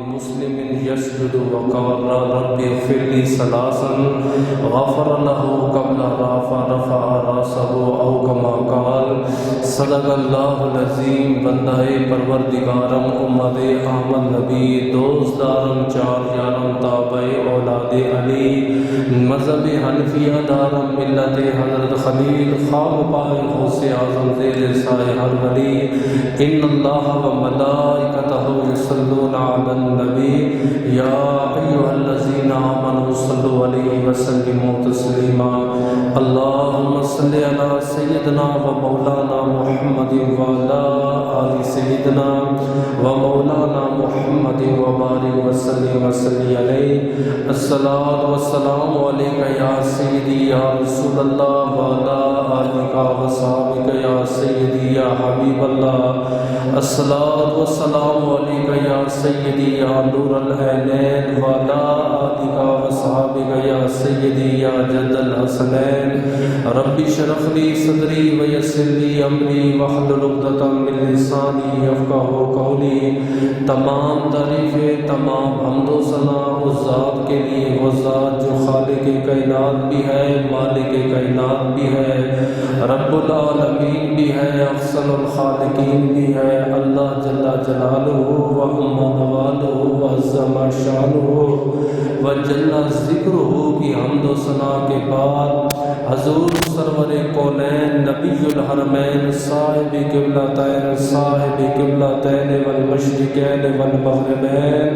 مسلم يسجد وقال رب اغفر لي ثلاثا غفر له قبل رفع راسه او كما قال صدق اللہ العظیم. بندہ پروردگارم امت احمد نبی دوست دارم چار یارم تابع اولاد علی مذہب حنفیہ دارم ملت حضرت خلیل خواب پائے غوث اعظم زیر سائے ہر ولی. ان اللہ و ملائکتہ یصلون علی النبی یا ایھا الذین آمنوا صلوا علیہ وسلموا تسلیما. اللہم صلی علی سیدنا و مولانا محمد وعلی آل سیدنا و مولانا محمد وبارک وسلم وصلی علیہ. الصلاۃ والسلام علیک یا سیدی یا رسول اللہ وعلی آلک و صحابک یا سیدی یا حبیب اللہ. الصلاۃ والسلام علیک یا سیدی یا نور العینین وعلی آلک و صحابک یا سیدی یا جد الحسنین. رب اشرح لی صدری ویسر لی امری واحلل عقدۃ من لسانی یفقہوا قولی. تمام تعریفیں تمام حمد و ثنا اس ذات کے لیے، وہ ذات جو خالق کائنات بھی ہے، مالک کائنات بھی ہے، رب العالمین بھی ہے، احسن الخالقین بھی ہے. اللہ جل جلالہ و عم نوالہ و عظم شانہ و جل ذکرہ کی حمد و ثنا کے بعد حضور سرور کونین نبی الحرمین صاحب قبلتین والمشرقین والمغربین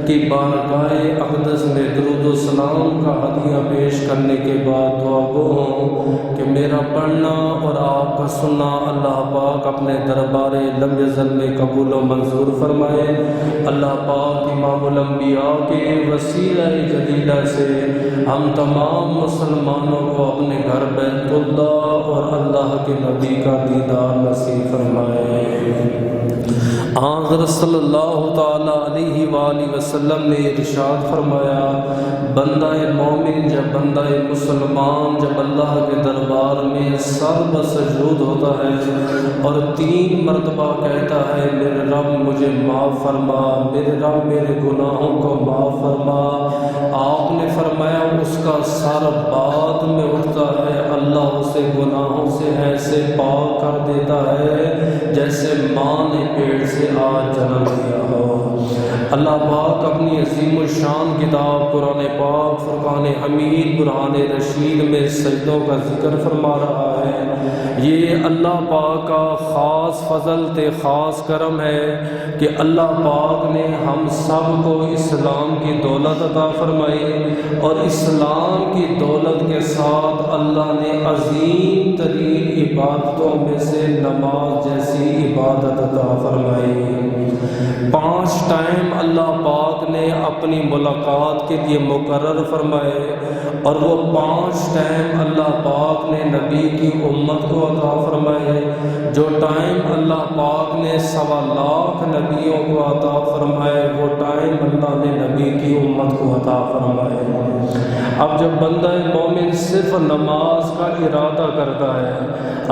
کی بارگاہ اقدس میں درود و سلام کا ہدیہ پیش کرنے کے بعد دعا گو ہوں کہ میرا پڑھنا اور آپ کا سننا اللہ پاک اپنے دربار لم یزل میں قبول و منظور فرمائے. اللہ پاک امام الانبیاء کے وسیلہ جلیلہ سے ہم تمام مسلمانوں کو اپنے گھر بیت اللہ اور اللہ کے نبی کا دیدار نصیب فرمائے. حضرت صلی اللہ تعالی علیہ وآلہ وسلم نے ارشاد فرمایا، بندہ مومن جب بندہ مسلمان جب اللہ کے دربار میں سر بسجود ہوتا ہے اور 3 مرتبہ کہتا ہے میرے رب مجھے معاف فرما، میرے رب میرے گناہوں کو معاف فرما، آپ نے فرمایا اس کا سر بعد میں اٹھتا ہے، اللہ اسے گناہوں سے ایسے پاک کر دیتا ہے جیسے ماں نے پیٹ سے آج جنم لیا ہو. اللہ پاک اپنی عظیم الشان کتاب قرآن پاک فرقان حمید برہان رشید میں سجدوں کا ذکر فرما رہا ہے. یہ اللہ پاک کا خاص فضل تے خاص کرم ہے کہ اللہ پاک نے ہم سب کو اسلام کی دولت عطا فرمائی اور اسلام کی دولت کے ساتھ اللہ نے عظیم ترین عبادتوں میں سے نماز جیسی عبادت عطا فرمائی. 5 ٹائم اللہ پاک نے اپنی ملاقات کے لیے مقرر فرمائے اور وہ 5 ٹائم اللہ پاک نے نبی کی امت کو عطا فرمائے. جو ٹائم اللہ پاک نے 1.25 لاکھ نبیوں کو عطا فرمائے وہ ٹائم اللہ نے نبی کی امت کو عطا فرمائے. اب جب بندہ مومن صرف نماز کا ارادہ کرتا ہے،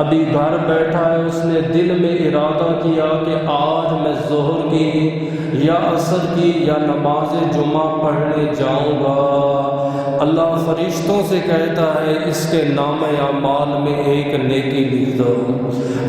ابھی گھر بیٹھا ہے، اس نے دل میں ارادہ کیا کہ آج میں ظہر کی یا عصر کی یا نماز جمعہ پڑھنے جاؤں گا، اللہ فرشتوں سے کہتا ہے اس کے نام اعمال میں ایک نیکی لکھ دو.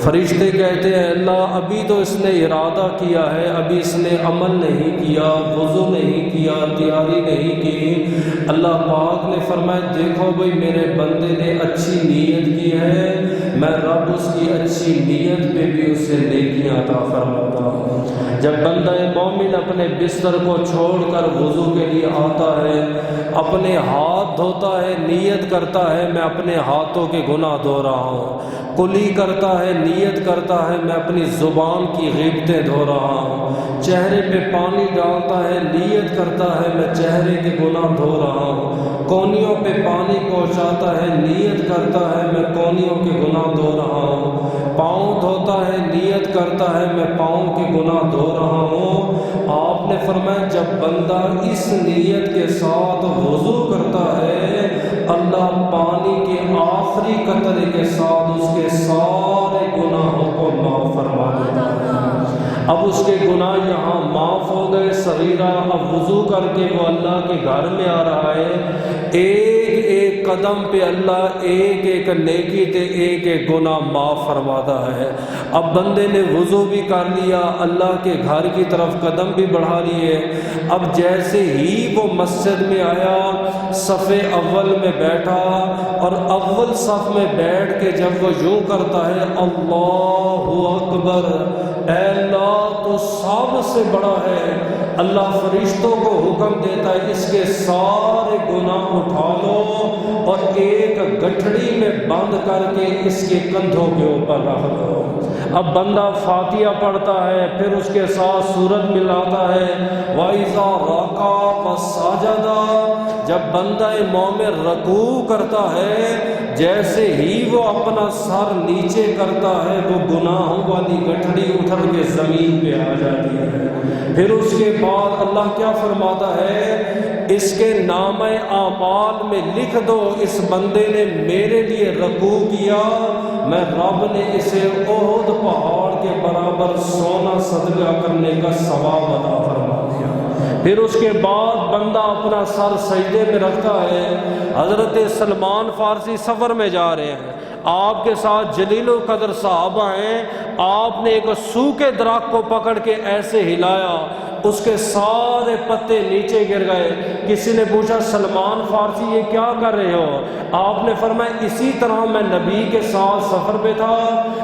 فرشتے کہتے ہیں اللہ ابھی تو اس نے ارادہ کیا ہے، ابھی اس نے عمل نہیں کیا، وضو نہیں کیا، تیاری نہیں کی. اللہ پاک نے فرمایا دیکھو بھئی میرے بندے نے اچھی نیت کی ہے، میں رب اس کی اچھی نیت پہ بھی اسے نیکیاں عطا فرماتا ہوں. جب بندہ مومن اپنے بستر کو چھوڑ کر وضو کے لیے آتا ہے، اپنے ہاتھ دھوتا ہے، نیت کرتا ہے میں اپنے ہاتھوں کے گناہ دھو رہا ہوں، کلی کرتا ہے، نیت کرتا ہے میں اپنی زبان کی غیبتیں دھو رہا ہوں، چہرے پہ پانی ڈالتا ہے، نیت کرتا ہے میں چہرے کے گناہ دھو رہا ہوں، کونیوں پہ پانی پہنچاتا ہے، نیت کرتا ہے میں کونیوں کے گناہ دھو رہا ہوں، پاؤں دھوتا ہے، نیت کرتا ہے میں پاؤں کے گناہ دھو رہا ہوں. آپ نے فرمایا جب بندہ اس نیت کے ساتھ وضو کرتا ہے اللہ پانی کے آخری قطرے کے ساتھ اس کے سارے گناہوں کو معاف فرما دیتا ہے. اب اس کے گناہ یہاں معاف ہو گئے صغیرہ، اب وضو کر کے وہ اللہ کے گھر میں آ رہا ہے، ایک ایک قدم پہ اللہ ایک ایک نیکی تے ایک ایک گناہ معاف فرماتا ہے۔ اب بندے نے وضو بھی کر لیا، اللہ کے گھر کی طرف قدم بھی بڑھا لیے، اب جیسے ہی وہ مسجد میں آیا صف اول میں بیٹھا، اور اول صف میں بیٹھ کے جب وہ یوں کرتا ہے اللہ اکبر، اے اللہ تو سب سے بڑا ہے، اللہ فرشتوں کو حکم دیتا ہے اس کے سارے گناہ اٹھا لو اور ایک گٹھڑی میں بند کر کے اس کے کندھوں کے اوپر رکھ دو۔ اب بندہ فاتحہ پڑھتا ہے، پھر اس کے ساتھ سورت ملاتا ہے، وَإِذَا رَكَعَ فَسَجَدَ، جب بندہ مومن رکوع کرتا ہے، جیسے ہی وہ اپنا سر نیچے کرتا ہے وہ گناہوں والی گٹھڑی اٹھر کے زمین پہ آ جاتی ہے۔ پھر اس کے بعد اللہ کیا فرماتا ہے، اس کے نامہ اعمال میں لکھ دو اس بندے نے میرے لیے رکوع کیا، میں رب نے اسے احد پہاڑ کے برابر سونا صدقہ کرنے کا ثواب عطا فرما دیا۔ پھر اس کے بعد بندہ اپنا سر سجدے میں رکھتا ہے، حضرت سلمان فارسی سفر میں جا رہے ہیں، آپ کے ساتھ جلیل القدر صحابہ ہیں، آپ نے ایک سوکھے درخت کو پکڑ کے ایسے ہلایا، اس کے سارے پتے نیچے گر گئے۔ کسی نے پوچھا سلمان فارسی یہ کیا کر رہے ہو؟ آپ نے فرمایا اسی طرح میں نبی کے ساتھ سفر پہ تھا،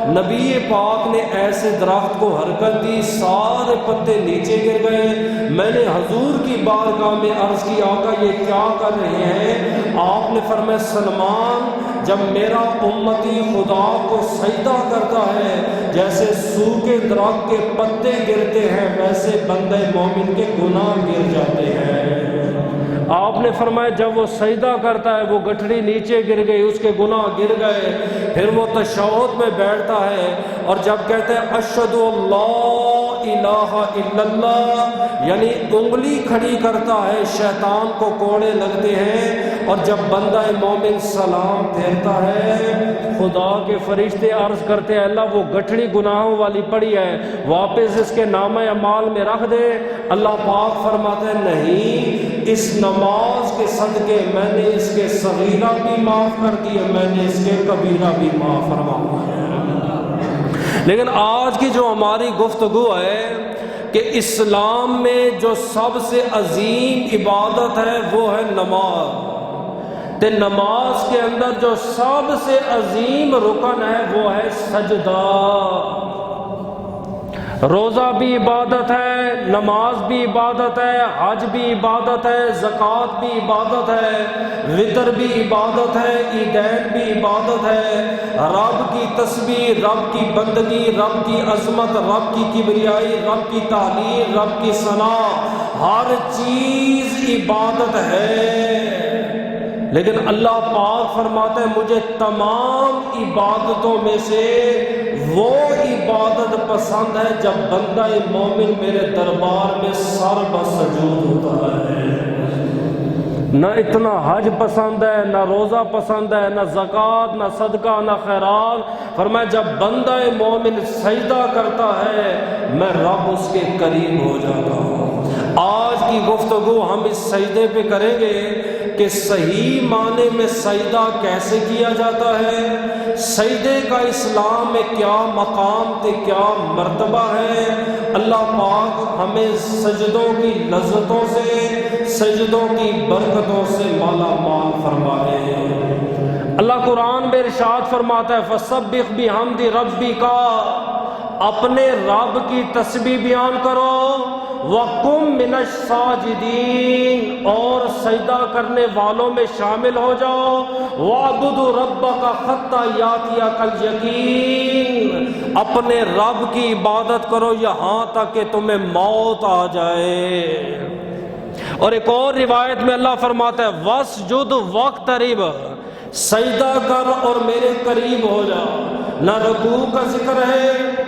نبی پاک نے ایسے درخت کو حرکت دی، سارے پتے نیچے گر گئے، میں نے حضور کی بارگاہ میں عرض کی آقا یہ کیا کر رہے ہیں؟ آپ نے فرمایا سلمان جب میرا امتی خدا کو سجدہ کرتا ہے جیسے سوکھے درخت کے پتے گرتے ہیں ویسے بندے مومن کے گناہ گر جاتے ہیں۔ آپ نے فرمایا جب وہ سجدہ کرتا ہے وہ گٹھڑی نیچے گر گئی، اس کے گناہ گر گئے، پھر وہ تشہد میں بیٹھتا ہے اور جب کہتے ہیں اشہد اللہ الہ الا اللہ یعنی انگلی کھڑی کرتا ہے، شیطان کو کوڑے لگتے ہیں، اور جب بندہ مومن سلام پھیرتا ہے خدا کے فرشتے عرض کرتے ہیں اللہ وہ گٹھڑی گناہوں والی پڑی ہے واپس اس کے نامہ اعمال میں رکھ دے۔ اللہ پاک فرماتے ہیں نہیں، اس نماز کے صدقے میں نے اس کے صغیرہ بھی معاف کر دی ہے، میں نے اس کے کبیرہ بھی معاف فرمایا ہے۔ لیکن آج کی جو ہماری گفتگو ہے کہ اسلام میں جو سب سے عظیم عبادت ہے وہ ہے نماز، تے نماز کے اندر جو سب سے عظیم رکن ہے وہ ہے سجدہ۔ روزہ بھی عبادت ہے، نماز بھی عبادت ہے، حج بھی عبادت ہے، زکوٰۃ بھی عبادت ہے، وطر بھی عبادت ہے، عیدین بھی عبادت ہے، رب کی تسبیح، رب کی بندگی، رب کی عظمت، رب کی کبریائی، رب کی تعلیم، رب کی ثنا، ہر چیز عبادت ہے۔ لیکن اللہ پاک فرماتا ہے مجھے تمام عبادتوں میں سے وہ عبادت پسند ہے جب بندہ مومن میرے دربار میں سر بسجود ہوتا ہے۔ نہ اتنا حج پسند ہے، نہ روزہ پسند ہے، نہ زکوٰۃ، نہ صدقہ، نہ خیرات۔ فرمایا جب بندہ مومن سجدہ کرتا ہے میں رب اس کے قریب ہو جاتا ہوں۔ آج کی گفتگو ہم اس سجدے پہ کریں گے کہ صحیح معنی میں سجدہ کیسے کیا جاتا ہے، سجدے کا اسلام میں کیا مقام تے کیا مرتبہ ہے۔ اللہ پاک ہمیں سجدوں کی لذتوں سے، سجدوں کی برکتوں سے مالا مال فرمائے۔ اللہ قرآن میں ارشاد فرماتا ہے فَسَبِّحْ بِحَمْدِ رَبِّكَ، اپنے رب کی تسبیح بیان کرو، وَقُمْ مِنَ السَّاجِدِينَ، اور سجدہ کرنے والوں میں شامل ہو جاؤ، وَاعْبُدْ رَبَّكَ حَتَّى يَأْتِيَكَ الْيَقِينُ، اپنے رب کی عبادت کرو یہاں تک کہ تمہیں موت آ جائے۔ اور ایک اور روایت میں اللہ فرماتا ہے وَاسْجُدْ وَاقْتَرِب، سجدہ کر اور میرے قریب ہو جا۔ نہ رکوع کا ذکر ہے،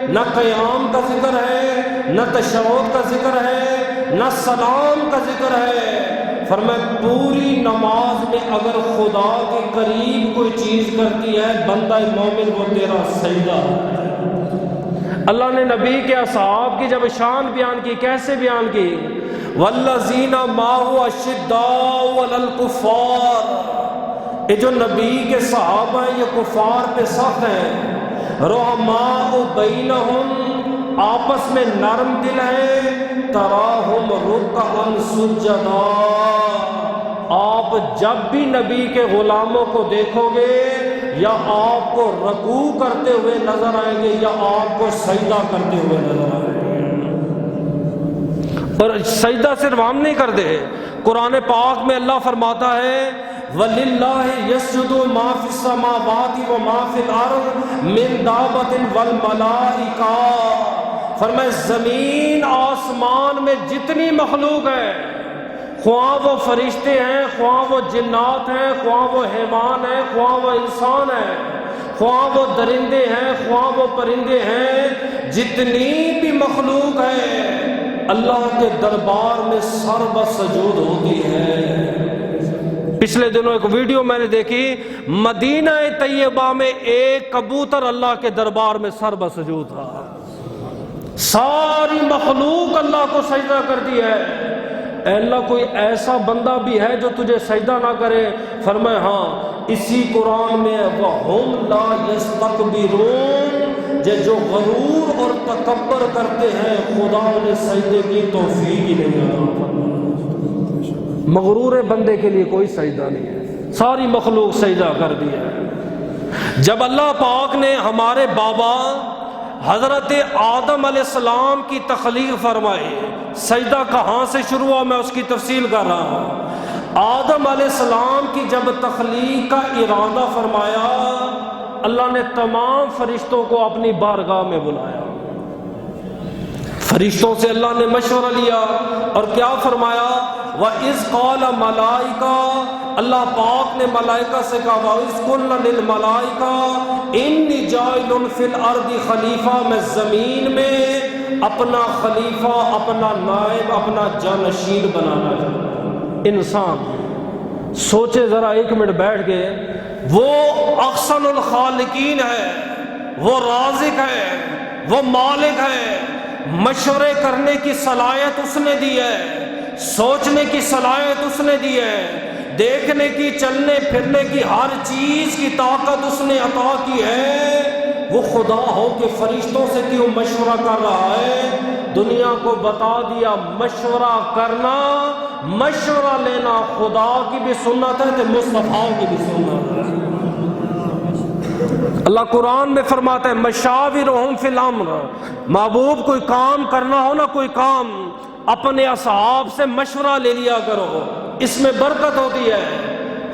نہ قیام کا ذکر ہے، نہ تشہد کا ذکر ہے، نہ سلام کا ذکر ہے۔ فرمایا پوری نماز میں اگر خدا کے قریب کوئی چیز کرتی ہے بندہ مومن وہ تیرا سجدہ ہے۔ اللہ نے نبی کے اصحاب کی جب شان بیان کی، کیسے بیان کی؟ والذین معہ اشداء علی الکفار، یہ جو نبی کے صحابہ ہیں یہ کفار پہ سخت ہیں، رحماء بینہم، آپس میں نرم دل ہیں، تراہم رکعا سجدا، آپ جب بھی نبی کے غلاموں کو دیکھو گے یا آپ کو رکوع کرتے ہوئے نظر آئیں گے یا آپ کو سجدہ کرتے ہوئے نظر آئیں گے۔ اور سجدہ صرف ہم نہیں کرتے، قرآن پاک میں اللہ فرماتا ہے وَلِلَّهِ يَسْجُدُ مَا فِي السَّمَاوَاتِ وَمَا فِي الْأَرْضِ مِن دَابَّةٍ وَالْمَلَائِكَةُ، فرمائے زمین آسمان میں جتنی مخلوق ہے، خواہ وہ فرشتے ہیں، خواہ وہ جنات ہیں، خواہ وہ حیوان ہیں، خواہ وہ انسان ہیں، خواہ وہ درندے ہیں، خواہ وہ پرندے ہیں، جتنی بھی مخلوق ہے اللہ کے دربار میں سر بسجود ہوتی ہے۔ پچھلے دنوں ایک ویڈیو میں نے دیکھی، مدینہ طیبہ میں ایک کبوتر اللہ کے دربار میں سر بسجود تھا، ساری مخلوق اللہ کو سجدہ کرتی ہے۔ اے اللہ کوئی ایسا بندہ بھی ہے جو تجھے سجدہ نہ کرے؟ فرمائے ہاں، اسی قرآن میں وَهُمْ لَا يَسْتَكْبِرُونَ، جو غرور اور تکبر کرتے ہیں خدا انہیں سجدے کی توفیق ہی نہیں عطا فرماتا۔ مغرور بندے کے لیے کوئی سجدہ نہیں ہے، ساری مخلوق سجدہ کر دی ہے۔ جب اللہ پاک نے ہمارے بابا حضرت آدم علیہ السلام کی تخلیق فرمائی، سجدہ کہاں سے شروع ہوا میں اس کی تفصیل کر رہا ہوں۔ آدم علیہ السلام کی جب تخلیق کا ارادہ فرمایا، اللہ نے تمام فرشتوں کو اپنی بارگاہ میں بلایا، فرشتوں سے اللہ نے مشورہ لیا اور کیا فرمایا؟ وَإِذْ قَالَ مَلَائِكَةٌ، اللہ پاک نے ملائکہ سے کہا وَإِذْ قُلْنَا لِلْمَلَائِكَةِ إِنِّي جَاعِلٌ فِي الْأَرْضِ خلیفہ، میں زمین میں اپنا خلیفہ، اپنا نائب، اپنا جانشین بنانا چاہتا ہوں۔ انسان سوچے ذرا ایک منٹ بیٹھ کے، وہ احسن الخالقین ہے، وہ رازق ہے، وہ مالک ہے، مشورے کرنے کی صلاحیت اس نے دی ہے، سوچنے کی صلاحیت اس نے دی ہے، دیکھنے کی، چلنے پھرنے کی، ہر چیز کی طاقت اس نے عطا کی ہے۔ وہ خدا ہو کہ فرشتوں سے کیوں مشورہ کر رہا ہے؟ دنیا کو بتا دیا مشورہ کرنا، مشورہ لینا خدا کی بھی سنت ہے تو مصطفیٰ کی بھی سنت ہے۔ اللہ قرآن میں فرماتا ہے مشاورہم فی الامر، محبوب کوئی کام کرنا ہو نا، کوئی کام اپنے اصحاب سے مشورہ لے لیا کرو، اس میں برکت ہوتی ہے۔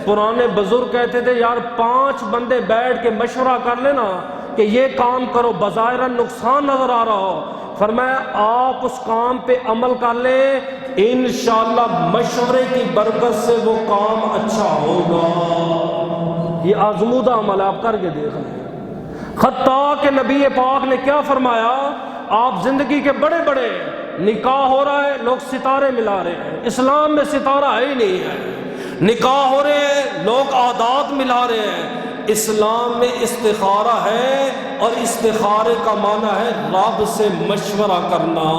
پرانے بزرگ کہتے تھے یار 5 بندے بیٹھ کے مشورہ کر لینا کہ یہ کام کرو، بظاہر نقصان نظر آ رہا ہو، فرمایا آپ اس کام پہ عمل کر لیں، انشاءاللہ مشورے کی برکت سے وہ کام اچھا ہوگا۔ یہ آزمودہ عمل آپ کر کے دیکھ لیں۔ حتیٰ کہ نبی پاک نے کیا فرمایا، آپ زندگی کے بڑے بڑے نکاح ہو رہا ہے، لوگ ستارے ملا رہے ہیں، اسلام میں ستارہ ہے ہی نہیں ہے، نکاح ہو رہے ہیں لوگ عادات ملا رہے ہیں، اسلام میں استخارہ ہے، اور استخارے کا معنی ہے رب سے مشورہ کرنا۔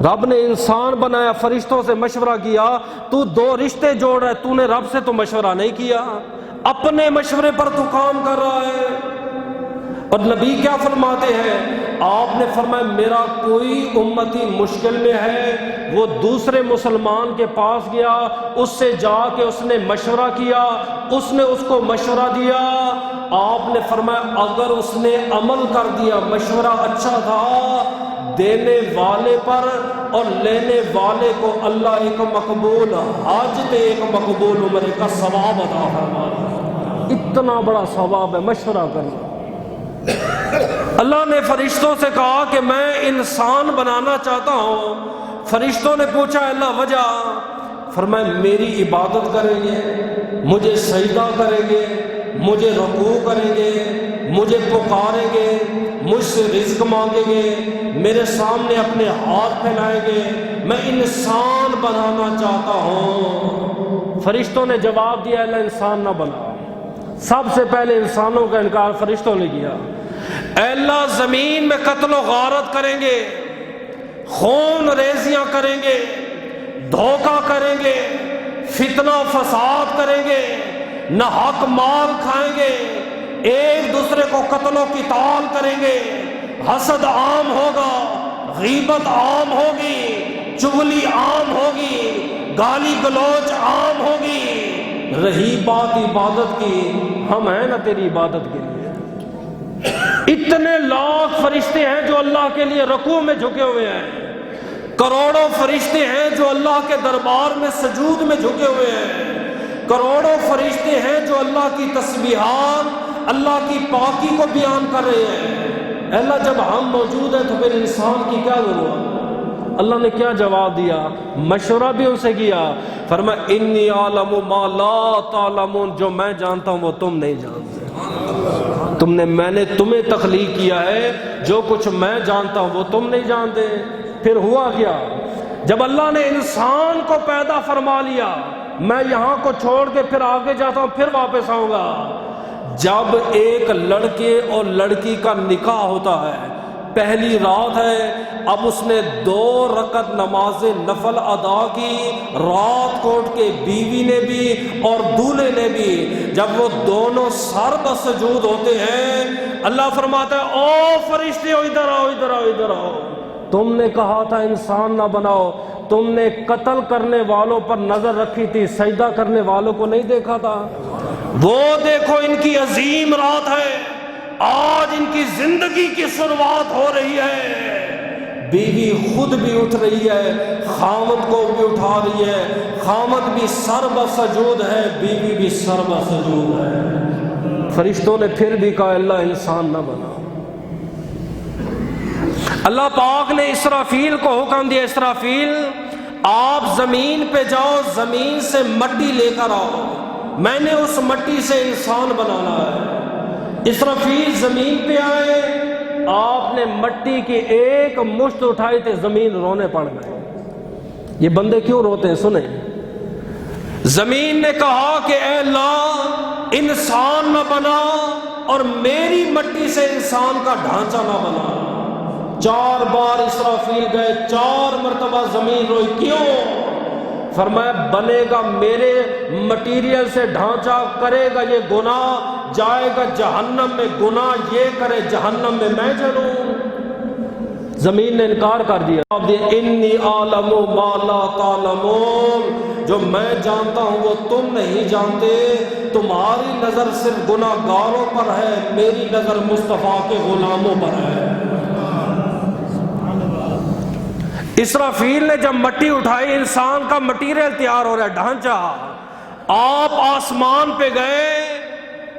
رب نے انسان بنایا، فرشتوں سے مشورہ کیا، تو 2 رشتے جوڑ رہا ہے، تو نے رب سے تو مشورہ نہیں کیا، اپنے مشورے پر تو کام کر رہا ہے۔ اور نبی کیا فرماتے ہیں؟ آپ نے فرمایا میرا کوئی امتی مشکل میں ہے، وہ دوسرے مسلمان کے پاس گیا، اس سے جا کے اس نے مشورہ کیا، اس نے اس کو مشورہ دیا، آپ نے فرمایا اگر اس نے عمل کر دیا، مشورہ اچھا تھا، دینے والے پر اور لینے والے کو اللہ ایک مقبول حج تے ایک مقبول عمرے کا ثواب عطا فرماتا۔ اتنا بڑا ثواب ہے مشورہ کرنا۔ اللہ نے فرشتوں سے کہا کہ میں انسان بنانا چاہتا ہوں۔ فرشتوں نے پوچھا اللہ وجہ؟ فرمایا میری عبادت کریں گے، مجھے سجدہ کریں گے، مجھے رکوع کریں گے، مجھے پکاریں گے، مجھ سے رزق مانگیں گے، میرے سامنے اپنے ہاتھ پھیلائیں گے، میں انسان بنانا چاہتا ہوں۔ فرشتوں نے جواب دیا اللہ انسان نہ بنا۔ سب سے پہلے انسانوں کا انکار فرشتوں نے کیا، اے اللہ زمین میں قتل و غارت کریں گے، خون ریزیاں کریں گے، دھوکہ کریں گے، فتنہ فساد کریں گے، نہ حق مال کھائیں گے، ایک دوسرے کو قتل و قتال کریں گے، حسد عام ہوگا، غیبت عام ہوگی، چغلی عام ہوگی، گالی گلوچ عام ہوگی۔ رہی بات عبادت کی، ہم ہیں نا تیری عبادت کے لیے۔ اتنے لاکھ فرشتے ہیں جو اللہ کے لیے رکوع میں جھکے ہوئے ہیں، کروڑوں فرشتے ہیں جو اللہ کے دربار میں سجود میں جھکے ہوئے ہیں، کروڑوں فرشتے ہیں جو اللہ کی تسبیحات، اللہ کی پاکی کو بیان کر رہے ہیں۔ اے اللہ جب ہم موجود ہیں تو پھر انسان کی کیا ضرورت؟ اللہ نے کیا جواب دیا؟ مشورہ بھی ان سے کیا، فرمایا انی اعلم ما لا تعلمون، جو میں جانتا ہوں وہ تم نہیں جانتے، میں نے تمہیں تخلیق کیا ہے، جو کچھ میں جانتا ہوں وہ تم نہیں جانتے۔ پھر ہوا کیا؟ جب اللہ نے انسان کو پیدا فرما لیا، میں یہاں کو چھوڑ کے پھر آگے جاتا ہوں، پھر واپس آؤں گا۔ جب ایک لڑکے اور لڑکی کا نکاح ہوتا ہے، پہلی رات ہے، اب اس نے 2 رکعت نماز نفل ادا کی، رات کوٹ کے بیوی نے بھی اور دولہے نے بھی، جب وہ دونوں سر بسجود ہوتے ہیں، اللہ فرماتا ہے او فرشتے ادھر آؤ ادھر آؤ ادھر آؤ، تم نے کہا تھا انسان نہ بناؤ، تم نے قتل کرنے والوں پر نظر رکھی تھی، سجدہ کرنے والوں کو نہیں دیکھا تھا؟ وہ دیکھو ان کی عظیم رات ہے، آج ان کی زندگی کی شروعات ہو رہی ہے۔ بیوی خود بھی اٹھ رہی ہے، خامد کو بھی اٹھا رہی ہے، خامد بھی سر بسجود ہے، بیوی بھی سر بسجود ہے۔ فرشتوں نے پھر بھی کہا اللہ انسان نہ بنا۔ اللہ پاک نے اسرافیل کو حکم دیا، اسرافیل آپ زمین پہ جاؤ، زمین سے مٹی لے کر آؤ، میں نے اس مٹی سے انسان بنانا ہے۔ اسرافیل زمین پہ آئے، آپ نے مٹی کی ایک مشت اٹھائی تھی، زمین رونے پڑ گئے۔ یہ بندے کیوں روتے ہیں سنیں۔ زمین نے کہا کہ اے اللہ انسان نہ بنا اور میری مٹی سے انسان کا ڈھانچہ نہ بنا۔ 4 بار اسرافیل گئے، 4 مرتبہ زمین روئی، کیوں؟ فرمایا بنے گا میرے مٹیریل سے ڈھانچہ، کرے گا یہ گناہ جائے گا جہنم میں، گناہ یہ کرے جہنم میں میں چلوں۔ زمین نے انکار کر دیا، انی اعلم ما لا تعلمون، جو میں جانتا ہوں وہ تم نہیں جانتے، تمہاری نظر صرف گناہ گاروں پر ہے، میری نظر مصطفیٰ کے غلاموں پر ہے۔ اسرافیل نے جب مٹی اٹھائی، انسان کا مٹیریل تیار ہو رہا ہے، ڈھانچہ، آپ آسمان پہ گئے،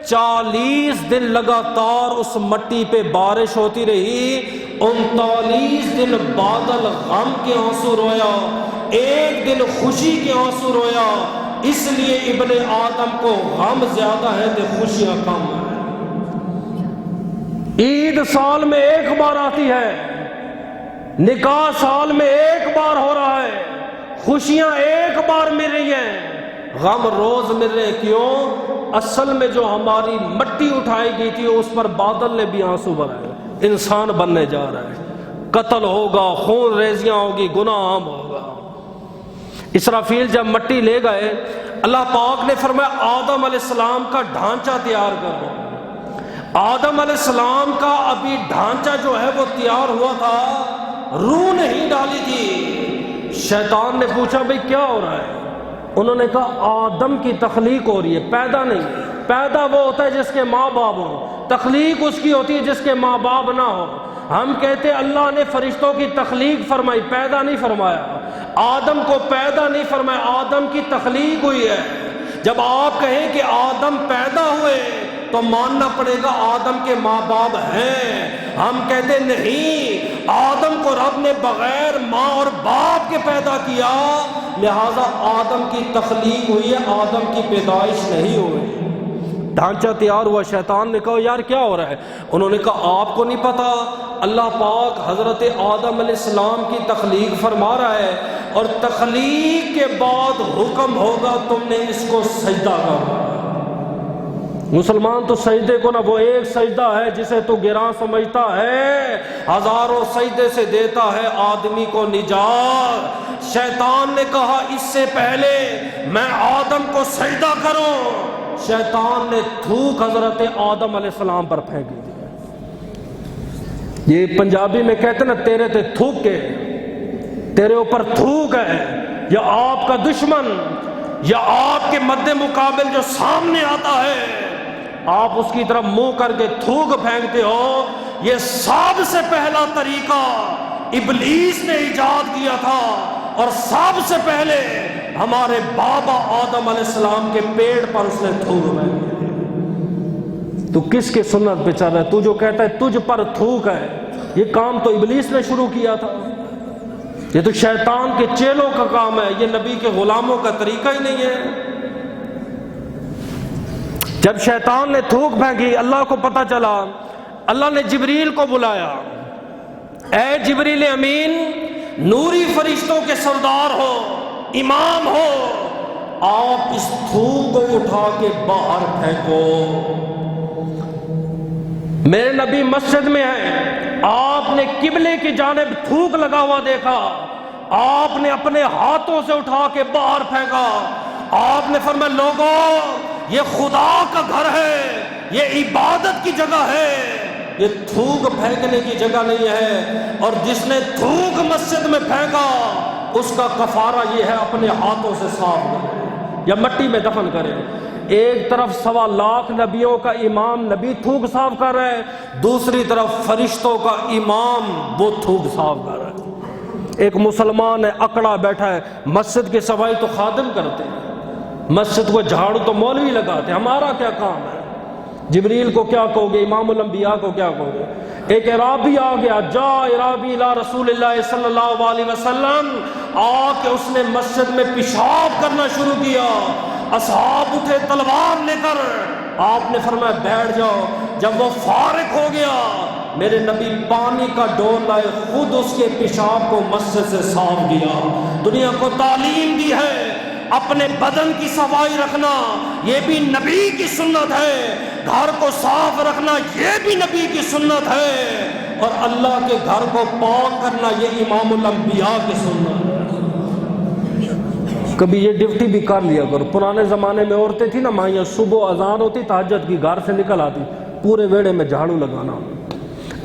40 دن لگاتار اس مٹی پہ بارش ہوتی رہی، 39 دن بادل غم کے آنسو رویا، 1 دن خوشی کے آنسو رویا، اس لیے ابن آدم کو غم زیادہ ہے تو خوشیاں کم ہیں۔ عید سال میں 1 بار آتی ہے، نکاح سال میں 1 بار ہو رہا ہے، خوشیاں 1 بار مل رہی ہیں، غم روز مل رہے، کیوں؟ اصل میں جو ہماری مٹی اٹھائی گئی تھی اس پر بادل نے بھی آنسو بہائے۔ انسان بننے جا رہا ہے، قتل ہوگا، خون ریزیاں ہوگی، گناہ عام ہوگا۔ اسرافیل جب مٹی لے گئے، اللہ پاک نے فرمایا آدم علیہ السلام کا ڈھانچہ تیار کرو۔ آدم علیہ السلام کا ابھی ڈھانچہ جو ہے وہ تیار ہوا تھا، روح نہیں ڈالی تھی۔ شیطان نے پوچھا بھئی کیا ہو رہا ہے؟ انہوں نے کہا آدم کی تخلیق ہو رہی ہے، پیدا نہیں۔ پیدا وہ ہوتا ہے جس کے ماں باپ ہوں، تخلیق اس کی ہوتی ہے جس کے ماں باپ نہ ہو۔ ہم کہتے ہیں اللہ نے فرشتوں کی تخلیق فرمائی، پیدا نہیں فرمایا، آدم کو پیدا نہیں فرمایا، آدم کی تخلیق ہوئی ہے۔ جب آپ کہیں کہ آدم پیدا ہوئے تو ماننا پڑے گا آدم کے ماں باپ ہیں۔ ہم کہتے نہیں، آدم کو رب نے بغیر ماں اور باپ کے پیدا کیا، لہذا آدم کی تخلیق ہوئی ہے، آدم کی پیدائش نہیں ہوئی۔ ڈھانچہ تیار ہوا، شیطان نے کہا یار کیا ہو رہا ہے؟ انہوں نے کہا آپ کو نہیں پتا، اللہ پاک حضرت آدم علیہ السلام کی تخلیق فرما رہا ہے، اور تخلیق کے بعد حکم ہوگا تم نے اس کو سجدہ کرنا۔ مسلمان تو سجدے کو نہ، وہ ایک سجدہ ہے جسے تو گراں سمجھتا ہے، ہزاروں سجدے سے دیتا ہے آدمی کو نجات۔ شیطان نے کہا اس سے پہلے میں آدم کو سجدہ کروں، شیطان نے تھوک حضرت آدم علیہ السلام پر پھینک دی۔ یہ پنجابی میں کہتے ہیں نا، تیرے تے تھوک کے، تیرے اوپر تھوک ہے، یا آپ کا دشمن یا آپ کے مد مقابل جو سامنے آتا ہے، آپ اس کی طرف منہ کر کے تھوک پھینکتے ہو۔ یہ سب سے پہلا طریقہ ابلیس نے ایجاد کیا تھا، اور سب سے پہلے ہمارے بابا آدم علیہ السلام کے پیڑ پر اس نے تھوک پھینکا۔ تو کس کے سنت پہ چل رہا ہے؟ تو جو کہتا ہے تجھ پر تھوک ہے، یہ کام تو ابلیس نے شروع کیا تھا، یہ تو شیطان کے چیلوں کا کام ہے، یہ نبی کے غلاموں کا طریقہ ہی نہیں ہے۔ جب شیطان نے تھوک پھینکی، اللہ کو پتہ چلا، اللہ نے جبریل کو بلایا، اے جبریل امین، نوری فرشتوں کے سردار ہو، امام ہو، آپ اس تھوک کو اٹھا کے باہر پھینکو۔ میرے نبی مسجد میں ہیں، آپ نے قبلے کی جانب تھوک لگا ہوا دیکھا، آپ نے اپنے ہاتھوں سے اٹھا کے باہر پھینکا۔ آپ نے فرمایا لوگوں، یہ خدا کا گھر ہے، یہ عبادت کی جگہ ہے، یہ تھوک پھینکنے کی جگہ نہیں ہے، اور جس نے تھوک مسجد میں پھینکا اس کا کفارہ یہ ہے اپنے ہاتھوں سے صاف کرے یا مٹی میں دفن کرے۔ ایک طرف 1.25 لاکھ نبیوں کا امام نبی تھوک صاف کر رہے ہیں، دوسری طرف فرشتوں کا امام وہ تھوک صاف کر رہے ہیں۔ ایک مسلمان ہے، اکڑا بیٹھا ہے، مسجد کی صفائی تو خادم کرتے ہیں، مسجد کو جھاڑو تو مولوی لگاتے ہیں، ہمارا کیا کام ہے؟ جبریل کو کیا کہو گے، امام الانبیاء کو کیا کہو گے؟ ایک عرابی آ گیا، جا عرابی الى رسول اللہ صلی اللہ علیہ وسلم، آ کے اس نے مسجد میں پیشاب کرنا شروع کیا۔ اصحاب اٹھے تلوار لے کر، آپ نے فرمایا بیٹھ جاؤ۔ جب وہ فارغ ہو گیا، میرے نبی پانی کا ڈول لائے، خود اس کے پیشاب کو مسجد سے صاف کیا۔ دنیا کو تعلیم دی ہے اپنے بدن کی صفائی رکھنا، یہ بھی نبی کی سنت ہے، گھر کو صاف رکھنا یہ بھی نبی کی سنت ہے، اور اللہ کے گھر کو پاک کرنا یہ امام الانبیاء کی سنت ہے۔ کبھی یہ ڈیوٹی بھی کر لیا کرو۔ پرانے زمانے میں عورتیں تھیں نا مائیاں، صبح اذان ہوتی تہجد کی، گھر سے نکل آتی، پورے ویڑے میں جھاڑو لگانا۔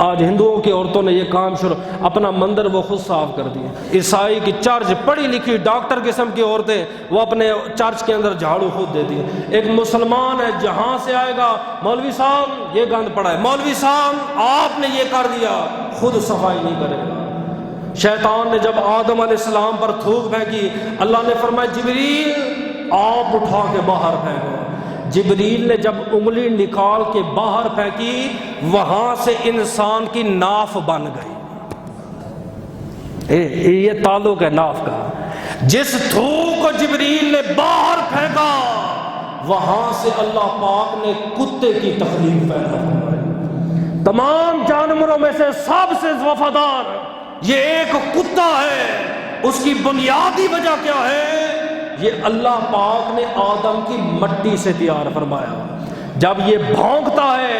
آج ہندوؤں کی عورتوں نے یہ کام شروع، اپنا مندر وہ خود صاف کر دیا۔ عیسائی کی چرچ، پڑھی لکھی ڈاکٹر قسم کی عورتیں، وہ اپنے چرچ کے اندر جھاڑو خود دیتی ہیں۔ ایک مسلمان ہے، جہاں سے آئے گا مولوی صاحب یہ گند پڑا ہے، مولوی صاحب آپ نے یہ کر دیا، خود صفائی نہیں کرے گا۔ شیطان نے جب آدم علیہ السلام پر تھوک پھینکی، اللہ نے فرمایا جبریل آپ اٹھا کے باہر پھینکو۔ جبریل نے جب انگلی نکال کے باہر پھینکی، وہاں سے انسان کی ناف بن گئی۔ یہ تعلق ہے ناف کا۔ جس تھوک کو جبریل نے باہر پھینکا، وہاں سے اللہ پاک نے کتے کی تخلیق پیدا فرمائی۔ تمام جانوروں میں سے سب سے وفادار یہ ایک کتا ہے۔ اس کی بنیادی وجہ کیا ہے؟ یہ اللہ پاک نے آدم کی مٹی سے تیار فرمایا۔ جب یہ بھونکتا ہے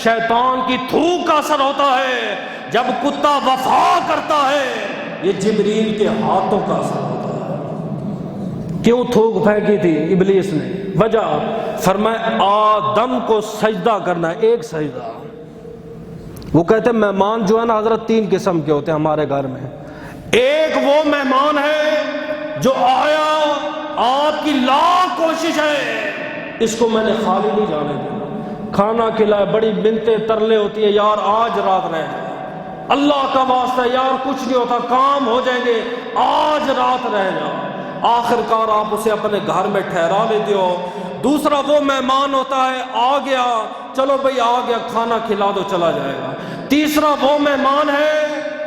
شیطان کی تھوک کا اثر ہوتا ہے، جب کتا وفا کرتا ہے یہ جبریل کے ہاتھوں کا اثر ہوتا ہے۔ کیوں تھوک پھینکی تھی ابلیس نے؟ وجہ فرمایا آدم کو سجدہ کرنا ہے، ایک سجدہ۔ وہ کہتے ہیں مہمان جو ہے نا حضرت 3 قسم کے ہوتے ہیں ہمارے گھر میں۔ ایک وہ مہمان ہے جو آیا، آپ کی لاکھ کوشش ہے اس کو میں نے خالی نہیں جانے دینا، کھانا کھلائے، بڑی منتیں ترلے ہوتی ہیں، یار آج رات رہ جائے، اللہ کا واسطہ یار کچھ نہیں ہوتا، کام ہو جائیں گے، آج رات رہ جاؤ، آخر کار آپ اسے اپنے گھر میں ٹھہرا لیتے ہو۔ دوسرا وہ مہمان ہوتا ہے، آ گیا چلو بھئی آ گیا، کھانا کھلا دو چلا جائے گا۔ تیسرا وہ مہمان ہے،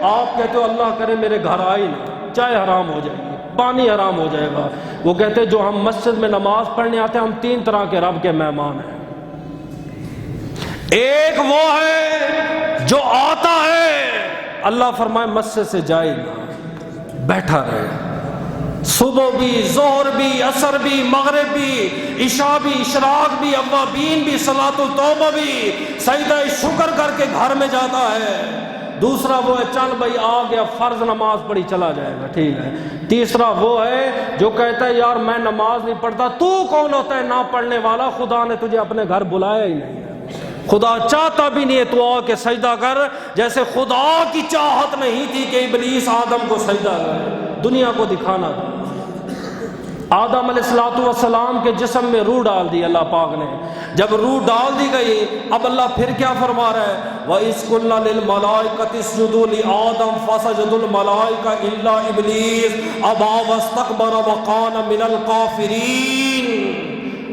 آپ کہتے ہو اللہ کرے میرے گھر آئی نا، چائے حرام ہو جائے گی، پانی حرام ہو جائے گا۔ وہ کہتے ہیں جو ہم مسجد میں نماز پڑھنے آتے ہیں ہم 3 طرح کے رب کے مہمان ہیں۔ ایک وہ ہے جو آتا ہے، اللہ فرمائے مسجد سے جائے گا، بیٹھا رہے، صبح بھی، ظہر بھی، عصر بھی، مغرب بھی، عشاء بھی، اشراق بھی، اوابین بھی، صلاۃ التوبہ بھی، سجدہ شکر کر کے گھر میں جاتا ہے۔ دوسرا وہ ہے چل بھائی آ گیا فرض نماز پڑھی چلا جائے گا، ٹھیک ہے۔ تیسرا وہ ہے جو کہتا ہے یار میں نماز نہیں پڑھتا، تو کون ہوتا ہے نہ پڑھنے والا؟ خدا نے تجھے اپنے گھر بلایا ہی نہیں ہے، خدا چاہتا بھی نہیں ہے تو آ کے سجدہ کر، جیسے خدا کی چاہت نہیں تھی کہ ابلیس آدم کو سجدہ کرے، دنیا کو دکھانا تھا۔ آدم علیہ السلام کے جسم میں روح ڈال دی اللہ پاک نے، جب روح ڈال دی گئی اب اللہ پھر کیا فرما رہا ہے؟ وَإِذْ قُلْنَا لِلْمَلَائِكَةِ اسْجُدُوا لِآدَمَ فَسَجَدُوا الْمَلَائِكَةُ إِلَّا إِبْلِيسَ أَبَىٰ وَاسْتَكْبَرَ وَكَانَ مِنَ الْكَافِرِينَ۔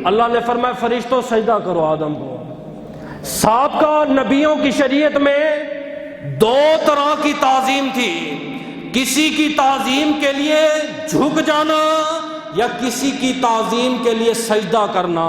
اللہ نے فرمایا فرشتوں سجدہ کرو آدم کو۔ سابقہ نبیوں کی شریعت میں دو طرح کی تعظیم تھی، کسی کی تعظیم کے لیے جھک جانا یا کسی کی تعظیم کے لیے سجدہ کرنا۔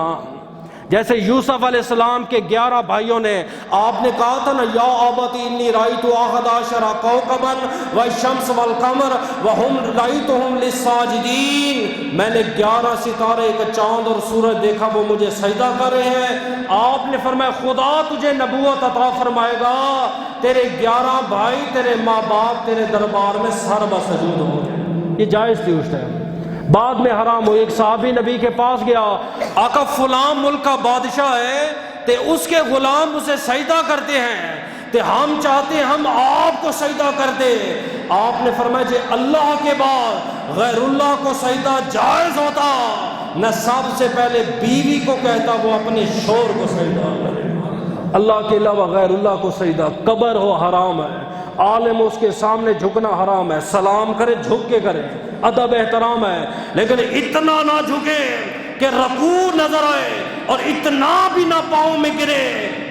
جیسے یوسف علیہ السلام کے 11 بھائیوں نے، آپ نے کہا تھا نا یا ابت انی رأیت احد عشر کوکبا والشمس والقمر وهم رأیتهم للساجدین، میں نے 11 ستارے، ایک چاند اور سورج دیکھا وہ مجھے سجدہ کر رہے ہیں۔ آپ نے فرمایا خدا تجھے نبوت عطا فرمائے گا، تیرے 11 بھائی تیرے ماں باپ تیرے دربار میں سر بسجود ہو گئے۔ یہ جائز تھی اس ٹائم، بعد میں حرام ہوئی۔ ایک صحابی نبی کے پاس گیا، آقا فلاں ملک کا بادشاہ ہے تے اس کے غلام اسے سجدہ کرتے ہیں تے ہم چاہتے ہیں ہم آپ کو سجدہ کر دے۔ آپ نے فرمایا جی اللہ کے بعد غیر اللہ کو سجدہ جائز ہوتا نہ سب سے پہلے بیوی کو کہتا وہ اپنے شوہر کو سجدہ کرے، اللہ کے علاوہ غیر اللہ کو سجدہ قبر ہو حرام ہے، عالم اس کے سامنے جھکنا حرام ہے، سلام کرے جھک کے کرے، ادب احترام ہے، لیکن اتنا نہ جھکے کہ رکوع نظر آئے اور اتنا بھی نہ پاؤں میں گرے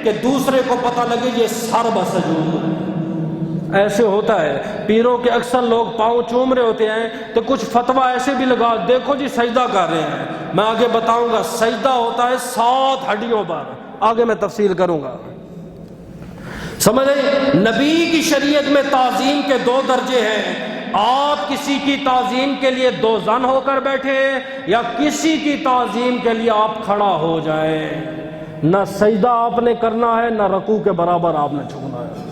کہ دوسرے کو پتہ لگے یہ سر بسجود ہے۔ ایسے ہوتا ہے، پیروں کے اکثر لوگ پاؤں چوم رہے ہوتے ہیں تو کچھ فتویٰ ایسے بھی لگا دیکھو جی سجدہ کر رہے ہیں۔ میں آگے بتاؤں گا سجدہ ہوتا ہے 7 ہڈیوں پر، آگے میں تفصیل کروں گا۔ سمجھ آئی؟ نبی کی شریعت میں تعظیم کے 2 درجے ہیں، آپ کسی کی تعظیم کے لیے 2 زن ہو کر بیٹھے یا کسی کی تعظیم کے لیے آپ کھڑا ہو جائیں، نہ سجدہ آپ نے کرنا ہے نہ رکوع کے برابر آپ نے جھکنا ہے۔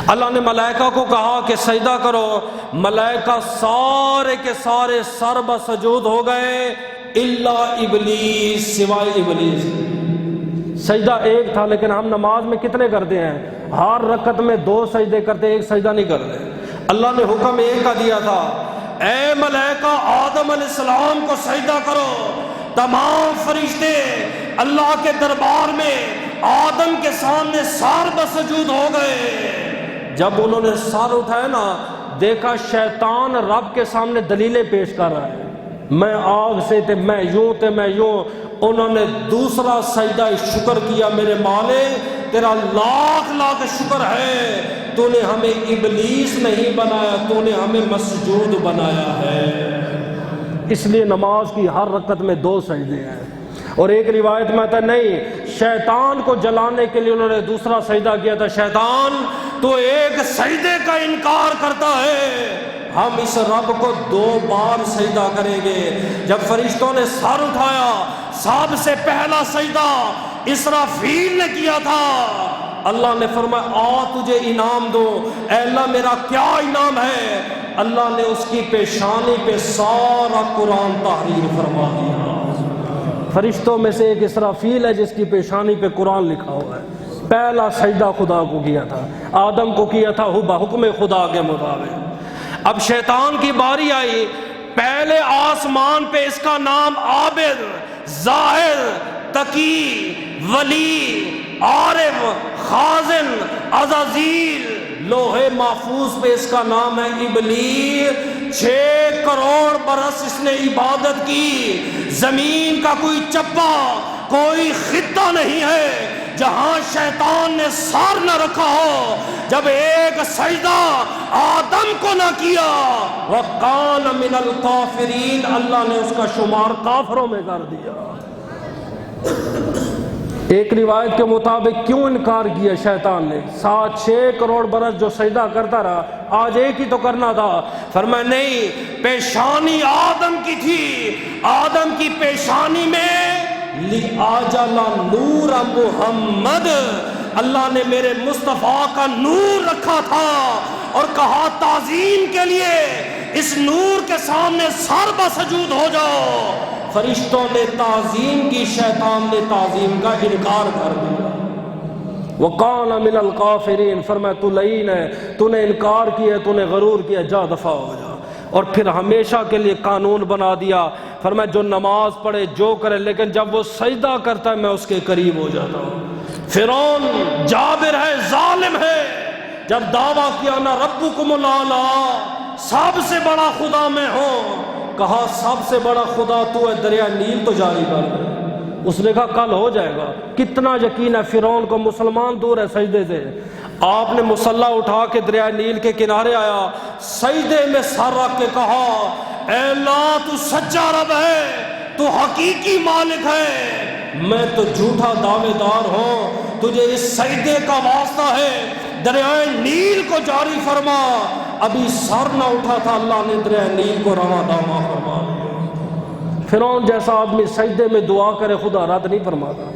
اللہ نے ملائکہ کو کہا کہ سجدہ کرو، ملائکہ سارے کے سارے سر بسجود ہو گئے الا ابلیس، سوائے ابلیس۔ سجدہ ایک تھا، لیکن ہم نماز میں کتنے کرتے ہیں؟ ہر رکعت میں 2 سجدے کرتے، ایک سجدہ نہیں کرتے۔ اللہ نے حکم ایک کا دیا تھا، اے ملائکہ آدم علیہ السلام کو سجدہ کرو۔ تمام فرشتے اللہ کے دربار میں آدم کے سامنے سر بسجود ہو گئے۔ جب انہوں نے سر اٹھایا نا، دیکھا شیطان رب کے سامنے دلیلیں پیش کر رہا ہے، میں آگ سے تھے، میں یوں تھے، میں یوں۔ انہوں نے دوسرا سجدہ شکر کیا، میرے مالک تیرا لاکھ لاکھ شکر ہے، تو نے ہمیں ابلیس نہیں بنایا، تو نے ہمیں مسجود بنایا ہے۔ اس لیے نماز کی ہر رکعت میں 2 سجدے ہیں۔ اور ایک روایت میں آتا نہیں، شیطان کو جلانے کے لیے انہوں نے دوسرا سجدہ کیا تھا، شیطان تو ایک سجدے کا انکار کرتا ہے، ہم اس رب کو 2 بار سجدہ کریں گے۔ جب فرشتوں نے سر اٹھایا، سب سے پہلا سجدہ اسرافیل نے کیا تھا۔ اللہ نے فرمایا آ تجھے انعام دو۔ اے اللہ میرا کیا انعام ہے؟ اللہ نے اس کی پیشانی پہ سارا قرآن تحریر فرما دیا۔ فرشتوں میں سے ایک اسرافیل ہے جس کی پیشانی پہ قرآن لکھا ہوا ہے۔ پہلا سجدہ خدا کو کیا تھا، آدم کو کیا تھا بحکم خدا کے مطابق۔ اب شیطان کی باری آئی، پہلے آسمان پہ اس کا نام عابد، زاہد، تقی، ولی، عارف، خازن، عزازیل، لوح محفوظ پہ اس کا نام ہے ابلیس۔ 6 کروڑ برس اس نے عبادت کی، زمین کا کوئی چپا، کوئی خطہ نہیں ہے جہاں شیطان نے سر نہ رکھا ہو۔ جب ایک سجدہ آدم کو نہ کیا، وَقَانَ مِنَ الْكَافِرِينَ، اللہ نے اس کا شمار کافروں میں کر دیا۔ ایک روایت کے مطابق کیوں انکار کیا شیطان نے؟ 6 کروڑ برس جو سجدہ کرتا رہا، آج ایک ہی تو کرنا تھا۔ فرمایا نہیں، پیشانی آدم کی تھی، آدم کی پیشانی میں لِأَجَلَ نور محمد، اللہ نے میرے مصطفیٰ کا نور رکھا تھا اور کہا تعظیم کے لیے اس نور کے سامنے سر بسجود ہو جاؤ۔ فرشتوں نے تعظیم کی، شیطان نے تعظیم کا انکار کر دیا۔ وَقَانَ مِنَ الْقَافِرِينَ، فرمایا تو لعین ہے، تو نے انکار کیا، تو نے غرور کیا، جا دفع ہو جا۔ اور پھر ہمیشہ کے لیے قانون بنا دیا، فرمایا جو نماز پڑھے جو کرے، لیکن جب وہ سجدہ کرتا ہے میں اس کے قریب ہو جاتا ہوں۔ فرعون جابر ہے، ظالم ہے، جب دعویٰ کیا نا ربکم الاعلی، سب سے بڑا خدا میں ہوں، کہا سب سے بڑا خدا تو ہے، دریا نیل تو جاری کر دے۔ اس نے کہا کل ہو جائے گا۔ کتنا یقین ہے فرعون کو، مسلمان دور ہے سجدے سے۔ آپ نے مصلی اٹھا کے دریا نیل کے کنارے آیا، سجدے میں سر رکھ کے کہا اے اللہ تو سچا رب ہے، تو حقیقی مالک ہے، میں تو جھوٹا دعوے دار ہوں، تجھے اس سجدے کا واسطہ ہے، دریائے نیل کو جاری فرما۔ ابھی سر نہ اٹھا تھا، اللہ نے دریائے نیل کو رواں داواں فرما دیا۔ فرعون جیسا آدمی سجدے میں دعا کرے خدا رد نہیں فرماتا۔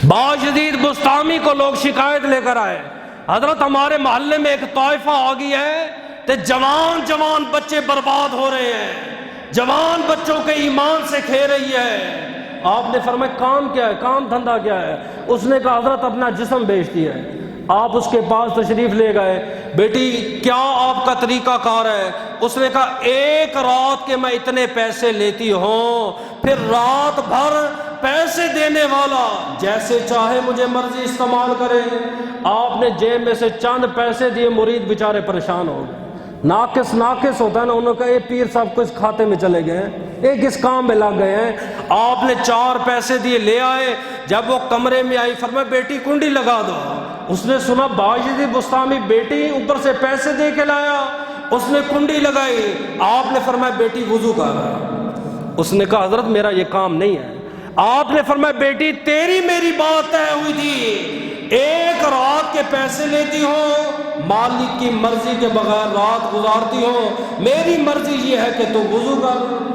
باجدید بستامی کو لوگ شکایت لے کر آئے، حضرت ہمارے محلے میں ایک طائفہ آ گئی ہے تے جوان بچے برباد ہو رہے ہیں، جوان بچوں کے ایمان سے کھے رہی ہے۔ آپ نے فرمایا کام کیا ہے، کام دھندا کیا ہے؟ اس نے کہا حضرت اپنا جسم بیچ دیا ہے۔ آپ اس کے پاس تشریف لے گئے، بیٹی کیا آپ کا طریقہ کار ہے؟ اس نے کہا ایک رات کے میں اتنے پیسے لیتی ہوں، پھر رات بھر پیسے دینے والا جیسے چاہے مجھے مرضی استعمال کرے۔ آپ نے جیب میں سے چند پیسے دیے، مرید بیچارے پریشان ہو گئے۔ ناقص ہوتا ہے نا، انہوں نے کہا اے پیر صاحب کچھ کھاتے میں چلے گئے ہیں، ایک اس کام میں لگ گئے ہیں۔ آپ نے 4 پیسے دیے، لے آئے، جب وہ کمرے میں آئی فرمایا بیٹی کنڈی لگا دو۔ اس نے سنا باجدید بستامی بیٹی اوپر سے پیسے دے کے لایا، اس نے کنڈی لگائی۔ آپ نے فرمایا بیٹی وضو کر۔ اس نے کہا حضرت میرا یہ کام نہیں ہے۔ آپ نے فرمایا بیٹی تیری میری بات طے ہوئی تھی، ایک رات کے پیسے لیتی ہو، مالک کی مرضی کے بغیر رات گزارتی ہو، میری مرضی یہ ہے کہ تو وضو کر۔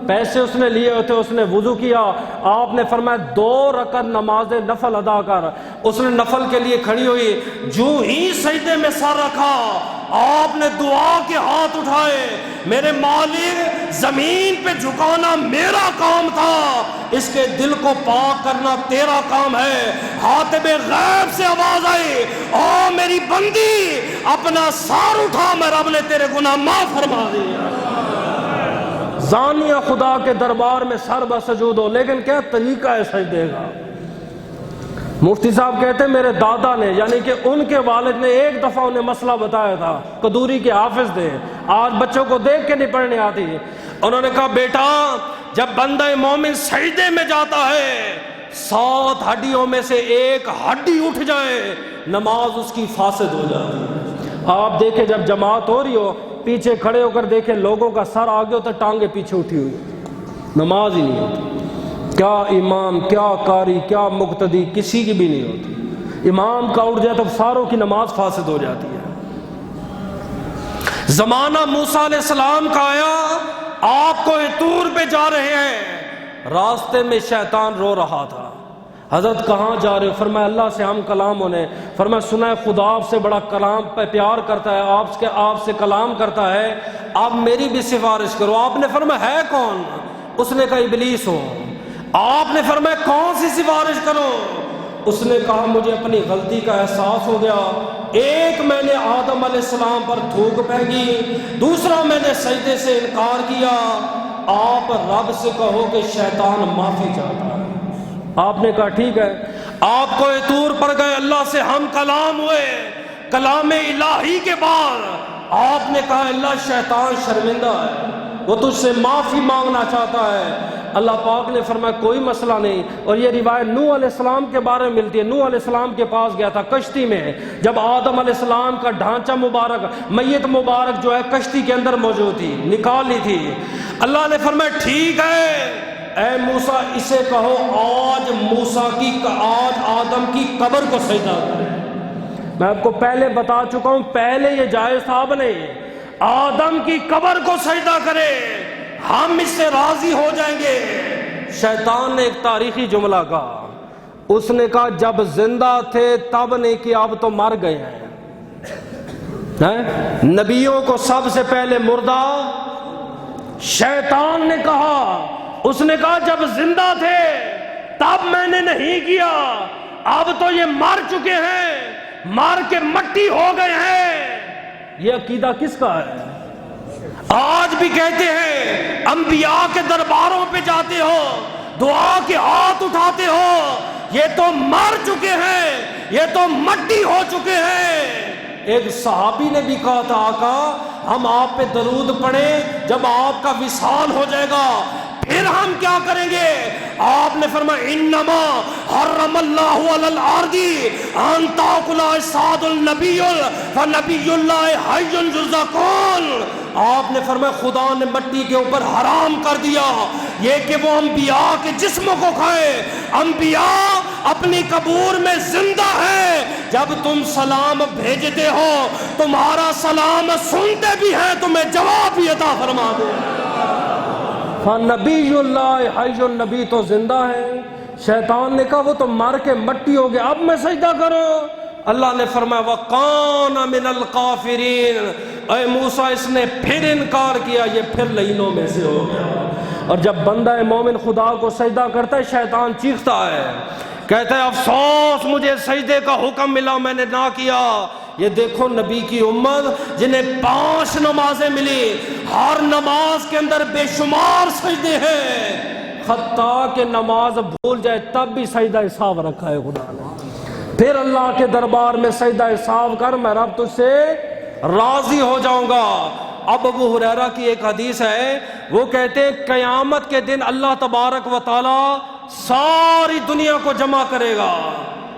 پیسے اس نے لیے ہوتے، اس نے وضو کیا۔ آپ نے فرمایا 2 رکعت نماز نفل ادا کر۔ اس نے نفل کے لیے کھڑی ہوئی، جو ہی سجدے میں سر رکھا آپ نے دعا کے ہاتھ اٹھائے، میرے مالک زمین پہ جھکانا میرا کام تھا، اس کے دل کو پاک کرنا تیرا کام ہے۔ حاتم غیب سے آواز آئی او میری بندی اپنا سر اٹھا، میں رب نے تیرے گناہ معاف فرما دیا۔ زانیہ خدا کے دربار میں سر بسجود ہو، لیکن کیا طریقہ ہے سجدے کا؟ مفتی صاحب کہتے ہیں میرے دادا نے، یعنی کہ ان کے والد نے ایک دفعہ انہیں مسئلہ بتایا تھا، قدوری کے حافظ تھے، آج بچوں کو دیکھ کے نہیں پڑھنے آتی۔ انہوں نے کہا بیٹا جب بندہ مومن سجدے میں جاتا ہے 7 ہڈیوں میں سے ایک ہڈی اٹھ جائے نماز اس کی فاسد ہو جاتی ہے۔ آپ دیکھیں جب جماعت ہو رہی ہو، پیچھے کھڑے ہو کر دیکھیں لوگوں کا سر آگے ہوتا ہے، ٹانگیں پیچھے اٹھی ہوئی، نماز ہی نہیں ہوتی۔ کیا امام، کیا قاری، کیا مقتدی، کسی کی بھی نہیں ہوتی۔ امام کا اٹھ جائے تو ساروں کی نماز فاسد ہو جاتی ہے۔ زمانہ موسیٰ علیہ السلام کا آیا، آپ کو طور پہ جا رہے ہیں، راستے میں شیطان رو رہا تھا۔ حضرت کہاں جا رہے ہو؟ فرمایا اللہ سے ہم کلام ہونے۔ فرمایا سنا ہے خدا آپ سے بڑا کلام پہ پیار کرتا ہے، آپ سے کلام کرتا ہے، آپ میری بھی سفارش کرو۔ آپ نے فرمایا ہے کون؟ اس نے کہا ابلیس ہو۔ آپ نے فرمایا کون سی سفارش کرو؟ اس نے کہا مجھے اپنی غلطی کا احساس ہو گیا، ایک میں نے آدم علیہ السلام پر تھوک پھینکی، دوسرا میں نے سجدے سے انکار کیا، آپ رب سے کہو کہ شیطان معافی چاہتا ہے۔ آپ نے کہا ٹھیک ہے۔ آپ کو طور پر گئے، اللہ سے ہم کلام ہوئے، کلام الہی کے بعد آپ نے کہا اللہ شیطان شرمندہ ہے، وہ تجھ سے معافی مانگنا چاہتا ہے۔ اللہ پاک نے فرمایا کوئی مسئلہ نہیں۔ اور یہ روایت نوح علیہ السلام کے بارے میں ملتی ہے۔ نوح علیہ السلام کے پاس گیا تھا کشتی میں، جب آدم علیہ السلام کا ڈھانچہ مبارک، میت مبارک جو ہے کشتی کے اندر موجود تھی، نکال لی تھی۔ اللہ نے فرمایا ٹھیک ہے، اے موسیٰ اسے کہو آج آج آدم کی قبر کو سجدہ کرے۔ میں آپ کو پہلے بتا چکا ہوں، پہلے یہ جائز تھا، اب نہیں، آدم کی قبر کو سجدہ کرے، ہم اس سے راضی ہو جائیں گے۔ شیطان نے ایک تاریخی جملہ کہا، اس نے کہا جب زندہ تھے تب نہیں کیا، اب تو مر گئے ہیں۔ نبیوں کو سب سے پہلے مردہ شیطان نے کہا، اس نے کہا جب زندہ تھے تب میں نے نہیں کیا، اب تو یہ مر چکے ہیں، مار کے مٹی ہو گئے ہیں۔ یہ عقیدہ کس کا ہے؟ آج بھی کہتے ہیں انبیاء کے درباروں پہ جاتے ہو، دعا کے ہاتھ اٹھاتے ہو، یہ تو مر چکے ہیں، یہ تو مٹی ہو چکے ہیں۔ ایک صحابی نے بھی کہا تھا آقا ہم آپ پہ درود پڑھیں جب آپ کا وصال ہو جائے گا پھر ہم کیا کریں گے؟ آپ نے فرمایا انما حرم اللہ علی الارض ان تاکل اجساد النبی فنبی اللہ حی یرزقون۔ آپ نے فرمایا خدا نے مٹی کے اوپر حرام کر دیا یہ کہ وہ انبیاء کے جسموں کو کھائے، انبیاء اپنی قبور میں زندہ ہے، جب تم سلام بھیجتے ہو تمہارا سلام سنتے بھی ہیں، تمہیں جواب بھی عطا فرما دے۔ نبی اللہ حی النبی تو زندہ ہے، شیطان نے کہا وہ تو مر کے مٹی ہو گیا، اب میں سجدہ کرو۔ اللہ نے فرمایا وَقَانَ مِنَ الْقَافِرِينَ، اے موسیٰ اس نے پھر انکار کیا، یہ پھر لعینوں میں سے ہو گیا۔ اور جب بندہ مومن خدا کو سجدہ کرتا ہے شیطان چیختا ہے، کہتا ہے افسوس مجھے سجدے کا حکم ملا میں نے نہ کیا۔ یہ دیکھو نبی کی امت جنہیں 5 نمازیں ملی، ہر نماز کے اندر بے شمار سجدے ہیں، حتیٰ کہ نماز بھول جائے تب بھی سجدہ حساب رکھا ہے خدا نے۔ پھر اللہ کے دربار میں سجدہ حساب کر، میں رب تجھ سے راضی ہو جاؤں گا۔ اب ابو ہریرہ کی ایک حدیث ہے، وہ کہتے ہیں قیامت کے دن اللہ تبارک و تعالی ساری دنیا کو جمع کرے گا،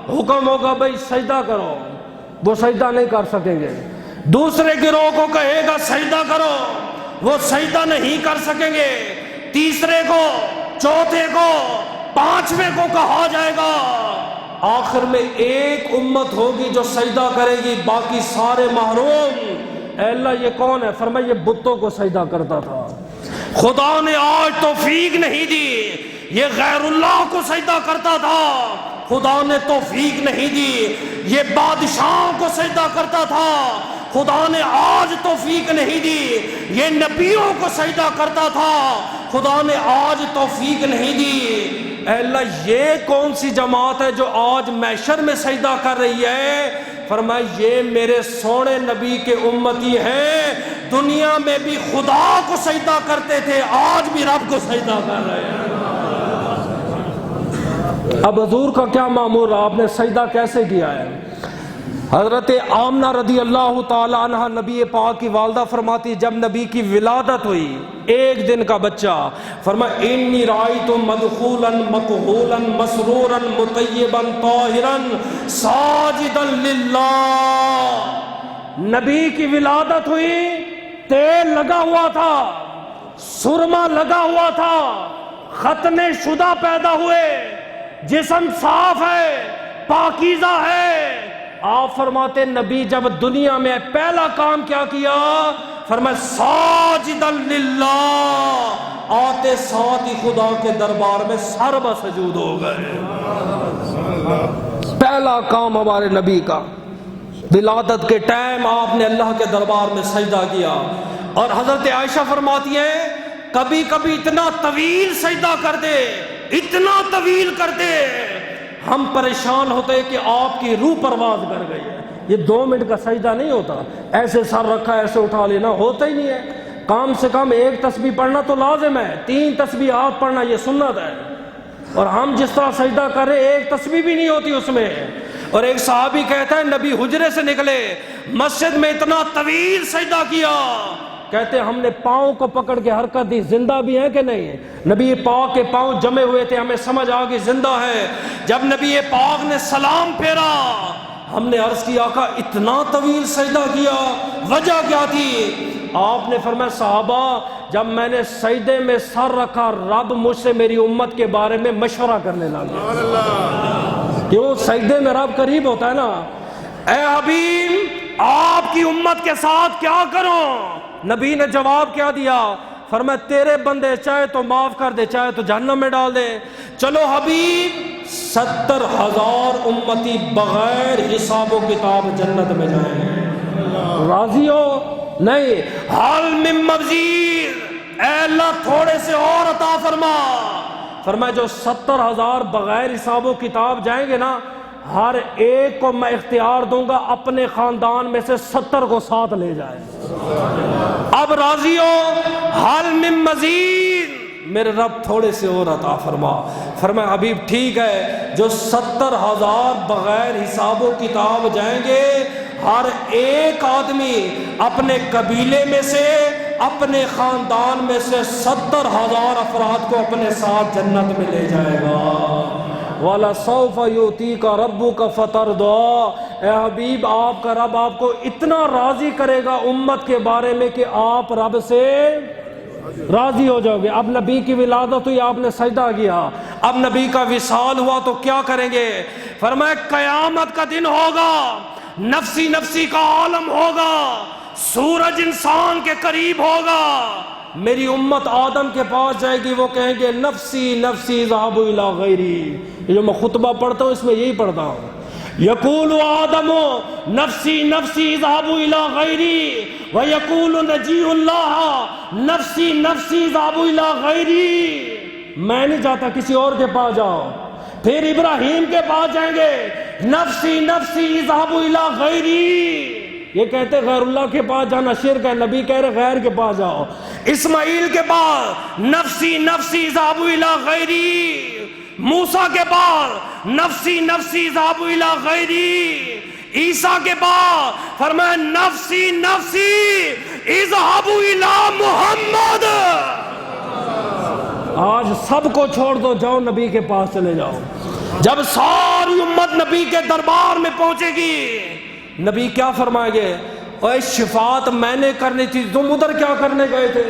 حکم ہوگا بھئی سجدہ کرو، وہ سجدہ نہیں کر سکیں گے۔ دوسرے گروہ کو کہے گا سجدہ کرو، وہ سجدہ نہیں کر سکیں گے۔ تیسرے کو، چوتھے کو، 5ویں کو کہا جائے گا۔ آخر میں ایک امت ہوگی جو سجدہ کرے گی، باقی سارے محروم۔ اے اللہ یہ کون ہے؟ فرمایا یہ بتوں کو سجدہ کرتا تھا، خدا نے آج توفیق نہیں دی۔ یہ غیر اللہ کو سجدہ کرتا تھا، خدا نے توفیق نہیں دی۔ یہ بادشاہوں کو سجدہ کرتا تھا، خدا نے آج توفیق نہیں دی۔ یہ نبیوں کو سجدہ کرتا تھا، خدا نے آج توفیق نہیں دی۔ اے اللہ یہ کون سی جماعت ہے جو آج محشر میں سجدہ کر رہی ہے؟ فرمایا یہ میرے سونے نبی کے امتی ہیں، دنیا میں بھی خدا کو سجدہ کرتے تھے، آج بھی رب کو سجدہ کر رہے ہیں۔ اب حضور کا کیا معمول، آپ نے سجدہ کیسے کیا ہے؟ حضرت آمنہ رضی اللہ تعالی عنہ نبی پاک کی والدہ فرماتی جب نبی کی ولادت ہوئی، 1 دن کا بچہ، فرمایا انی رأیت مدخولا مقہولا مسرورا مطیبا طاہرا ساجدا للہ۔ نبی کی ولادت ہوئی، تیل لگا ہوا تھا، سرما لگا ہوا تھا، ختنے شدہ پیدا ہوئے، جسم صاف ہے، پاکیزہ ہے۔ آپ فرماتے نبی جب دنیا میں پہلا کام کیا کیا؟ فرمایا ساجدا للہ، آتے ساتھ ہی خدا کے دربار میں سر بسجود ہو گئے۔ پہلا کام ہمارے نبی کا، ولادت کے ٹائم آپ نے اللہ کے دربار میں سجدہ کیا۔ اور حضرت عائشہ فرماتی ہیں کبھی کبھی اتنا طویل سجدہ کر دے، اتنا طویل کر دے، ہم پریشان ہوتے کہ آپ کی روح پرواز کر گئی ہے۔ یہ 2 منٹ کا سجدہ نہیں ہوتا، ایسے سر رکھا ایسے اٹھا لینا ہوتا ہی نہیں ہے۔ کم سے کم 1 تسبیح پڑھنا تو لازم ہے، 3 تسبیحات پڑھنا یہ سنت ہے۔ اور ہم جس طرح سجدہ کر رہے 1 تسبیح بھی نہیں ہوتی اس میں۔ اور ایک صحابی کہتا ہے نبی حجرے سے نکلے، مسجد میں اتنا طویل سجدہ کیا، کہتے ہم نے پاؤں کو پکڑ کے حرکت دی، زندہ بھی ہیں کہ نہیں؟ نبی پاک کے پاؤں جمے ہوئے تھے، ہمیں سمجھ آ گئی زندہ ہے۔ جب نبی پاک نے سلام پھیرا، ہم نے عرض کیا آقا اتنا طویل سجدہ کیا، وجہ کیا تھی؟ آپ نے فرمایا صحابہ جب میں نے سجدے میں سر رکھا رب مجھ سے میری امت کے بارے میں مشورہ کرنے لگا. کیوں؟ سجدے میں رب قریب ہوتا ہے نا. اے حبیب آپ کی امت کے ساتھ کیا کروں؟ نبی نے جواب کیا دیا؟ فرمایا تیرے بندے چاہے تو معاف کر دے چاہے تو جہنم میں ڈال دے. چلو حبیب 70,000 امتی بغیر حساب و کتاب جنت میں جائیں گے. راضی ہو؟ نہیں. حل من مزید، اے اللہ تھوڑے سے اور عطا فرما. فرمایا جو 70,000 بغیر حساب و کتاب جائیں گے نا، ہر ایک کو میں اختیار دوں گا اپنے خاندان میں سے 70 کو ساتھ لے جائے. اب راضی ہو؟ حل من مزید، میرے رب تھوڑے سے اور عطا فرما. فرمایا حبیب ٹھیک ہے، جو 70,000 بغیر حساب و کتاب جائیں گے، ہر ایک آدمی اپنے قبیلے میں سے اپنے خاندان میں سے 70,000 افراد کو اپنے ساتھ جنت میں لے جائے گا. وَلَسَوْفَ يُؤْتِيكَ رَبُّكَ فَتَرْضَىٰ، اے حبیب آپ کا رب آپ کو اتنا راضی کرے گا امت کے بارے میں کہ آپ رب سے راضی ہو جاؤ گے. اب نبی کی ولادت ہوئی، آپ نے سجدہ کیا. اب نبی کا وصال ہوا تو کیا کریں گے؟ فرمایا قیامت کا دن ہوگا، نفسی نفسی کا عالم ہوگا، سورج انسان کے قریب ہوگا. میری امت آدم کے پاس جائے گی، وہ کہیں گے نفسی نفسی ذهبوا الی غیری. یہ جو میں خطبہ پڑھتا ہوں اس میں یہی پڑھتا ہوں. یقول آدم نفسی نفسی ذهبوا الی غیری ویقول نجی اللہ نفسی نفسی ذهبوا الی غیری. میں نہیں چاہتا کسی اور کے پاس جاؤ. پھر ابراہیم کے پاس جائیں گے، نفسی نفسی ذهبوا الی غیری. یہ کہتے غیر اللہ کے پاس جانا شرک ہے، نبی کہہ رہے غیر کے پاس جاؤ. اسماعیل کے پاس نفسی نفسی ذهبوا الی غیری. موسیٰ کے پاس نفسی نفسی ذهبوا الی غیری. عیسیٰ کے پاس فرمایا نفسی نفسی اذهبوا الی محمد. آج سب کو چھوڑ دو، جاؤ نبی کے پاس چلے جاؤ. جب ساری امت نبی کے دربار میں پہنچے گی، نبی کیا فرمائیں گے؟ اے شفاعت میں نے کرنی تھی، تم ادھر کیا کرنے گئے تھے؟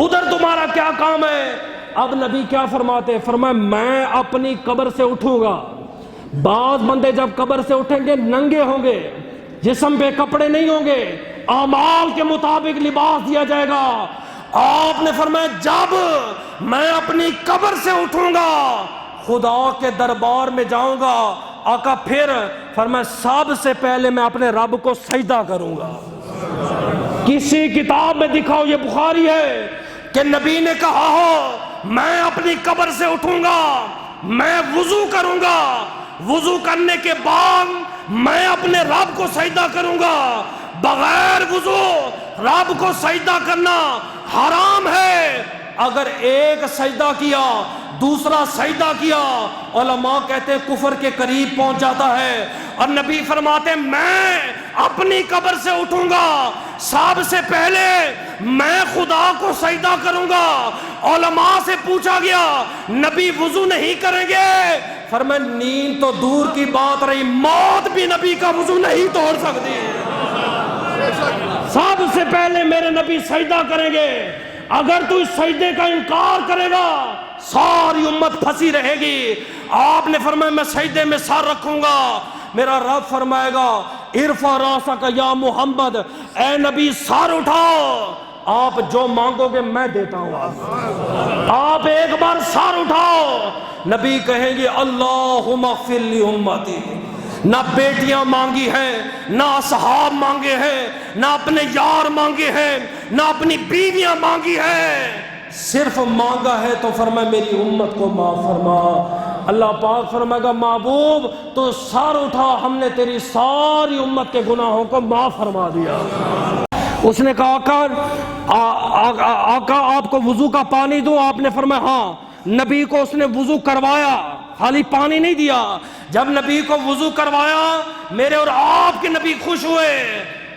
ادھر تمہارا کیا کام ہے؟ اب نبی کیا فرماتے؟ فرمایا میں اپنی قبر سے اٹھوں گا. بعض بندے جب قبر سے اٹھیں گے ننگے ہوں گے، جسم پہ کپڑے نہیں ہوں گے، اعمال کے مطابق لباس دیا جائے گا. آپ نے فرمایا جب میں اپنی قبر سے اٹھوں گا خدا کے دربار میں جاؤں گا. آقا پھر فرمایا سب سے پہلے میں اپنے رب کو سجدہ کروں گا. کسی کتاب میں دکھاؤ، یہ بخاری ہے کہ نبی نے کہا ہو میں اپنی قبر سے اٹھوں گا، میں وضو کروں گا، وضو کرنے کے بعد میں اپنے رب کو سجدہ کروں گا. بغیر وضو رب کو سجدہ کرنا حرام ہے. اگر ایک سجدہ کیا دوسرا سجدہ کیا، علماء کہتے ہیں کفر کے قریب پہنچ جاتا ہے. اور نبی فرماتے ہیں میں اپنی قبر سے اٹھوں گا، سب سے پہلے میں خدا کو سجدہ کروں گا. علماء سے پوچھا گیا نبی وضو نہیں کریں گے؟ فرمایا نیند تو دور کی بات رہی، موت بھی نبی کا وضو نہیں توڑ سکتی. سب سے پہلے میرے نبی سجدہ کریں گے. اگر تو اس سجدے کا انکار کرے گا ساری امت پھنسی رہے گی. آپ نے فرمایا میں سجدے میں سر رکھوں گا. میرا رب فرمائے گا ارفع راسک یا محمد، اے نبی سر اٹھاؤ، آپ جو مانگو گے میں دیتا ہوں. آپ ایک بار سر اٹھاؤ. نبی کہیں گے اللہم اغفر لی امتی. نہ بیٹیاں مانگی ہیں، نہ اصحاب مانگے ہیں، نہ اپنے یار مانگے ہیں، نہ اپنی بیویاں مانگی ہیں، صرف مانگا ہے تو فرمایا میری امت کو معاف فرما. اللہ پاک فرمائے گا محبوب تو سر اٹھا، ہم نے تیری ساری امت کے گناہوں کو معاف فرما دیا. اس نے کہا آقا آپ کو وضو کا پانی دوں؟ آپ نے فرمایا ہاں. نبی کو اس نے وضو کروایا، خالی پانی نہیں دیا. جب نبی کو وضو کروایا میرے اور آپ کے نبی خوش ہوئے.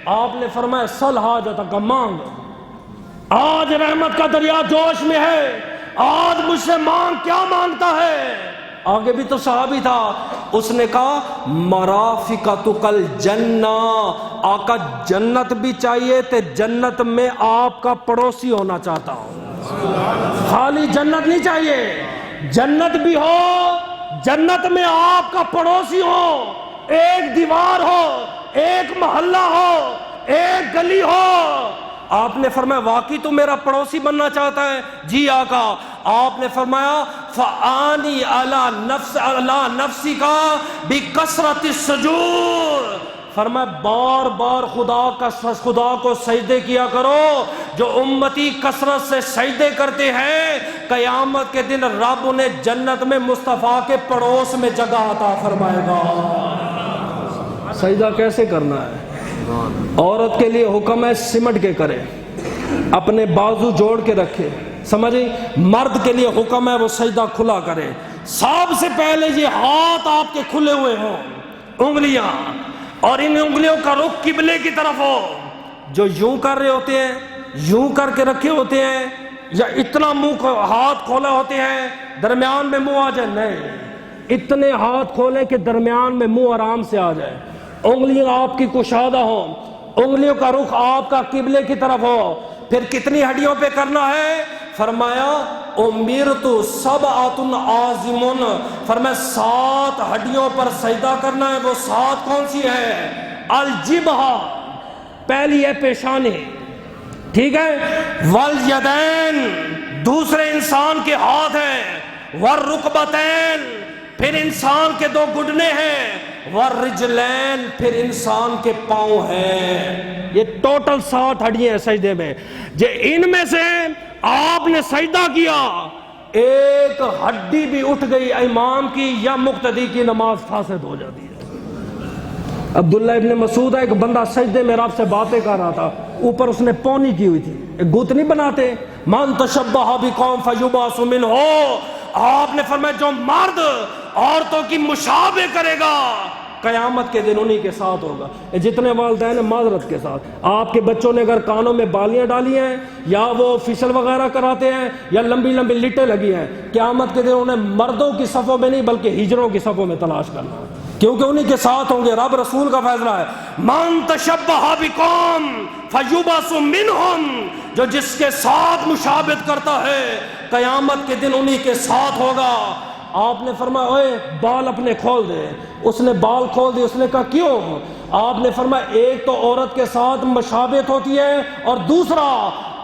آپ نے فرمایا سل حاجتک، مانگ. آج رحمت کا دریا جوش میں ہے، آج مجھ سے مانگ. کیا مانگتا ہے؟ آگے بھی تو صحابی تھا، اس نے کہا مرافقتک الجنہ، آقا جنت بھی چاہیے تے جنت میں آپ کا پڑوسی ہونا چاہتا ہوں، خالی جنت نہیں چاہیے، جنت بھی ہو، جنت میں آپ کا پڑوسی ہو، ایک دیوار ہو، ایک محلہ ہو، ایک گلی ہو۔ آپ نے فرمایا واقعی تو میرا پڑوسی بننا چاہتا ہے؟ جی آقا۔ آپ نے فرمایا فآنی علی نفسی کا بکثرت السجود، فرمایا بار بار خدا کو سجدے کیا کرو، جو امتی کثرت سے سجدے کرتے ہیں قیامت کے دن رب انہیں جنت میں مصطفیٰ کے پڑوس میں جگہ عطا فرمائے گا۔ سجدہ کیسے کرنا ہے؟ عورت کے لیے حکم ہے سمٹ کے کرے، اپنے بازو جوڑ کے رکھے، سمجھیں؟ مرد کے لیے حکم ہے وہ سجدہ کھلا کرے، سب سے پہلے یہ ہاتھ آپ کے کھلے ہوئے ہوں، انگلیاں، اور ان انگلیوں کا رخ قبلے کی طرف ہو۔ جو یوں کر رہے ہوتے ہیں، یوں کر کے رکھے ہوتے ہیں، یا اتنا منہ ہاتھ کھولا ہوتے ہیں درمیان میں منہ آ جائے، نہیں، اتنے ہاتھ کھولے کہ درمیان میں منہ آرام سے آ جائے، انگلیاں آپ کی کشادہ ہوں، انگلیوں کا رخ آپ کا قبلے کی طرف ہو۔ پھر کتنی ہڈیوں پہ کرنا ہے؟ فرمایا امرت سبعۃ عازم، فرمایا 7 ہڈیوں پر سجدہ کرنا ہے۔ وہ 7 کون سی ہے؟ الجبہہ، پہلی ہے پیشانی، ٹھیک ہے، والیدین، دوسرے انسان کے ہاتھ ہیں، والرکبتین، پھر انسان کے 2 گھٹنے ہیں، والرجلین، پھر انسان کے پاؤں ہیں۔ یہ ٹوٹل 7 ہڈیاں ہیں سجدے میں۔ ان میں سے آپ نے سجدہ کیا، ایک ہڈی بھی اٹھ گئی امام کی یا مقتدی کی، نماز فاسد ہو جاتی ہے۔ عبداللہ ابن مسعود ہے، ایک بندہ سجدے میں رب سے باتیں کر رہا تھا، اوپر اس نے پونی کی ہوئی تھی، ایک گوت نہیں بناتے، من تشبہ بقوم فیبعث منہ، آپ نے فرمایا جو مرد عورتوں کی مشابہ کرے گا قیامت کے دن انہی کے ساتھ ہوگا۔ جتنے والدین ہیں معذرت کے ساتھ، آپ کے بچوں نے اگر کانوں میں بالیاں ڈالی ہیں یا وہ فیشل وغیرہ کراتے ہیں یا لمبی لمبی لٹیں لگی ہیں، قیامت کے دن انہیں مردوں کی صفوں میں نہیں بلکہ ہجروں کی صفوں میں تلاش کرنا ہے، کیونکہ انہی کے ساتھ ہوں گے۔ رب رسول کا فیصلہ ہے من تشبہ بقوم فیبعث منہم، جو جس کے ساتھ مشابہت کرتا ہے قیامت کے دن انہی کے ساتھ ہوگا۔ آپ نے فرمایا اوے بال اپنے کھول دے، اس نے بال کھول دی، اس نے کہا کیوں؟ آپ نے فرمایا ایک تو عورت کے ساتھ مشابہت ہوتی ہے، اور دوسرا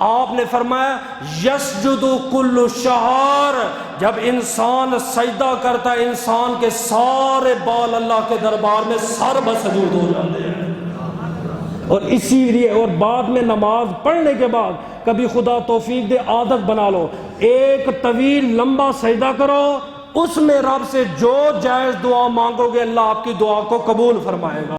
آپ نے فرمایا یسجد کل شہر، جب انسان سجدہ کرتا ہے انسان کے سارے بال اللہ کے دربار میں سر بسجود ہو جاتے ہیں۔ اور اسی لیے اور بعد میں نماز پڑھنے کے بعد کبھی خدا توفیق دے عادت بنا لو، ایک طویل لمبا سجدہ کرو، اس میں رب سے جو جائز دعا مانگو گے اللہ آپ کی دعا کو قبول فرمائے گا۔